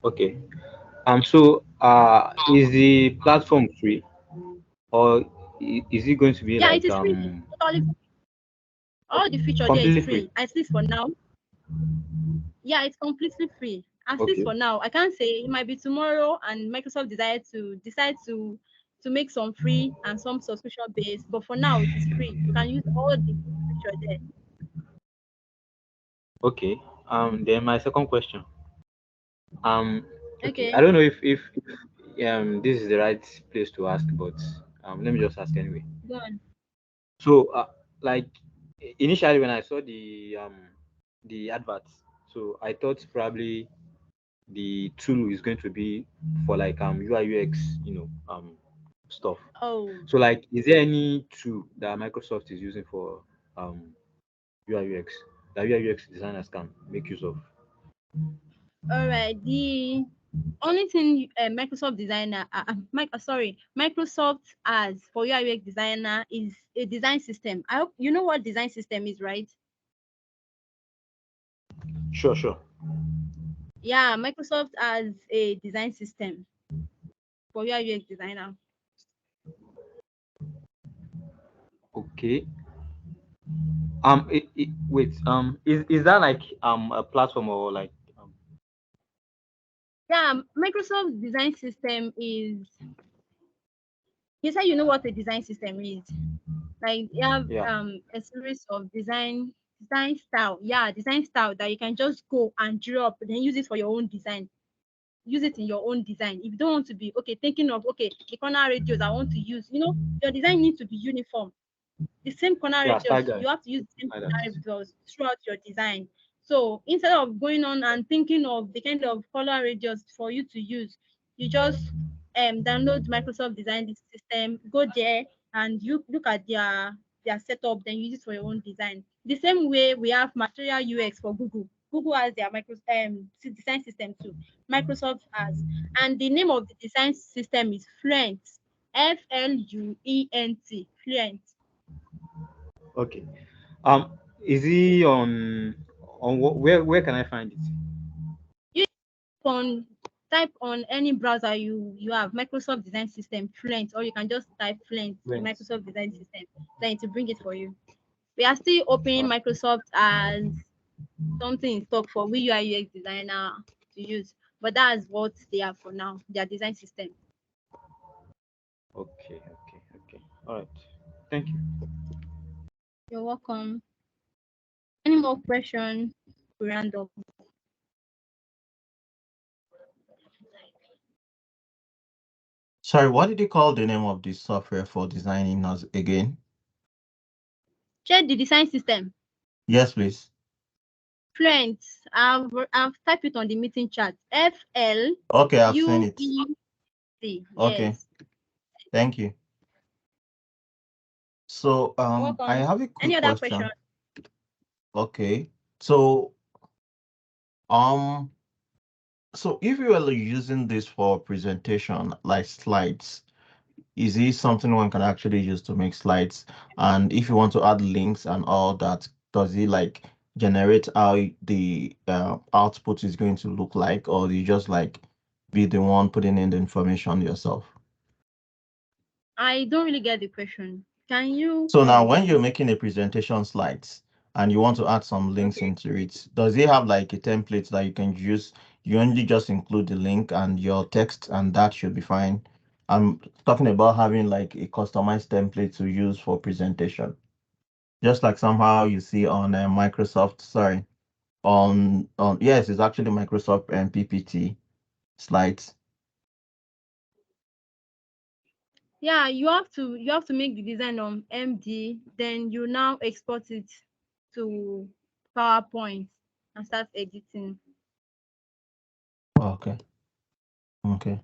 Okay. So is the platform free, or is it going to be like it is free. Totally. All the features there is free, at least for now. Yeah, it's completely free. At least for now. I can't say it might be tomorrow and Microsoft decide to make some free and some subscription based, but for now it is free. You can use all the features there. Okay. Then my second question. Okay. I don't know if this is the right place to ask, but let me just ask anyway. Go on. So like initially when I saw the adverts, so I thought probably the tool is going to be for like UI UX, stuff. Oh. So like, is there any tool that Microsoft is using for UI UX that UI UX designers can make use of? All right. The only thing Microsoft has for UI UX designer is a design system. I hope you know what design system is, right? Sure. Yeah, Microsoft has a design system for UI UX designer. Okay. Wait. Is that like a platform or like? Yeah, Microsoft design system is. You said you know what a design system is. Like you have a series of design style. Yeah, design style that you can just go and drop, then use it for your own design. Use it in your own design. If you don't want to be thinking of the corner radius I want to use, your design needs to be uniform. The same corner radius, you have to use the same corner radius throughout your design. So instead of going on and thinking of the kind of color radius for you to use, you just download Microsoft Design System, go there and you look at their setup, then use it for your own design. The same way we have Material UX for Google. Google has their design system too. Microsoft has, and the name of the design system is Fluent. Fluent. Fluent. Okay. Is he on where can I find it? You type type on any browser you have, Microsoft Design System, Fluent, or you can just type Fluent, Fluent. Microsoft Design System, then to bring it for you. We are still opening Microsoft as something in stock for we UI UX designer to use, but that's what they are for now, their design system. Okay. All right. Thank you. You're welcome. Any more questions? We round up. Sorry, what did you call the name of this software for designing us again? Check the design system. Yes, please. Fluent. I've typed it on the meeting chat. FL Okay, I've seen it. UEC. Okay, Yes. thank you. So I Welcome. have a Any quick other question. question? Okay, so so if you are using this for presentation, like slides, is it something one can actually use to make slides? And if you want to add links and all that, does it like generate how the output is going to look like, or do you just like be the one putting in the information yourself? I don't really get the question. Can you? So now when you're making a presentation slides and you want to add some links into it, does it have like a template that you can use? You only just include the link and your text, and that should be fine. I'm talking about having like a customized template to use for presentation, just like somehow you see on Microsoft. Sorry, on yes, it's actually Microsoft and PPT slides. Yeah, you have to make the design on MD, then you now export it to PowerPoint and start editing. Okay. Okay.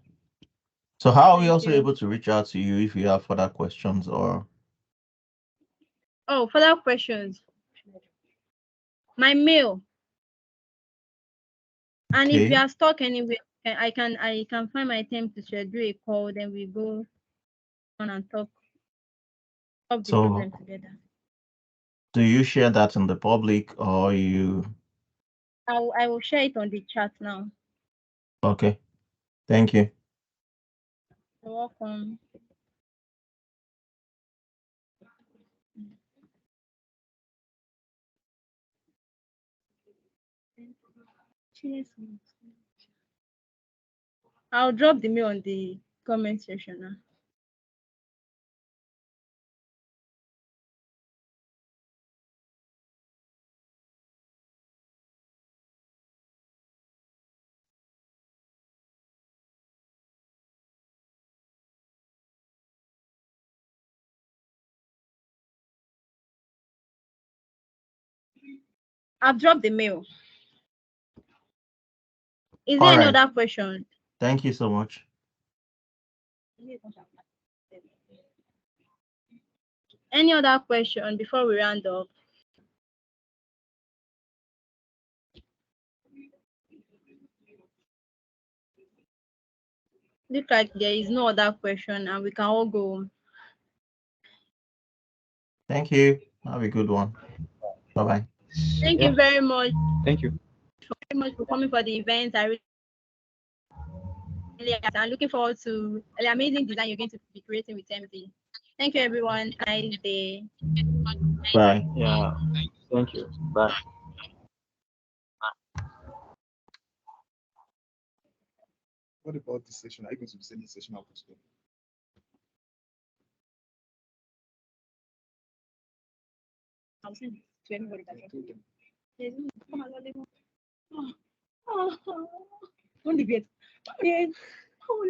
So how are we Thank also you. able to reach out to you if you have further questions or? Oh, further questions. My mail. And if Okay. you are stuck anywhere, I can find my time to schedule a call, then we go on and talk of the So problem together. do you share that in the public or you? I will share it on the chat now. Okay. Thank you. You're welcome. I'll drop the mail on the comment section now. I've dropped the mail. Is there All any right. other question? Thank you so much. Any other question before we round up? Look like there is no other question and we can all go. Thank you. Have a good one. Bye-bye. Thank you very much. Thank you. Very much for coming for the event. I really I'm looking forward to the amazing design you're going to be creating with MD. Thank you, everyone. Nice day. Bye. Yeah. Thank you. Bye. What about this session? Are you going to be sending this session out to them? I'll send it to everybody that To them. Yes, come on, let me go. Don't leave it. Yes. Oh,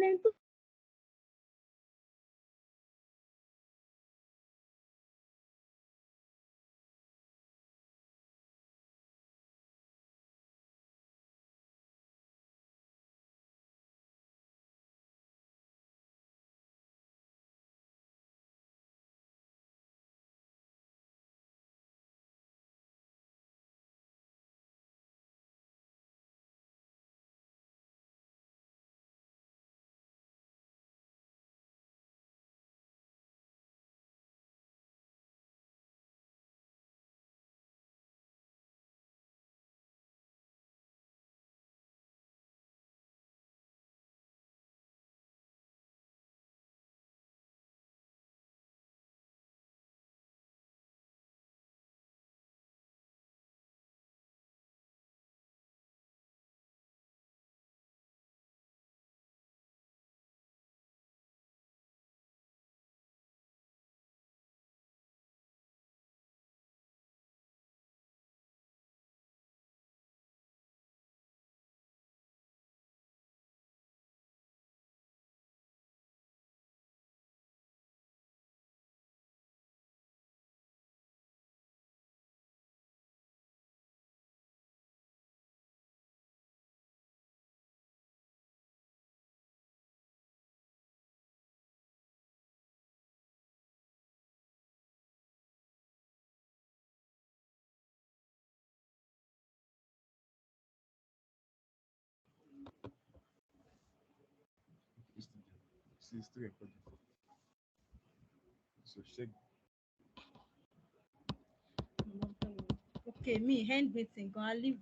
it's still recording. So check. Okay, me hand waiting. Go and leave.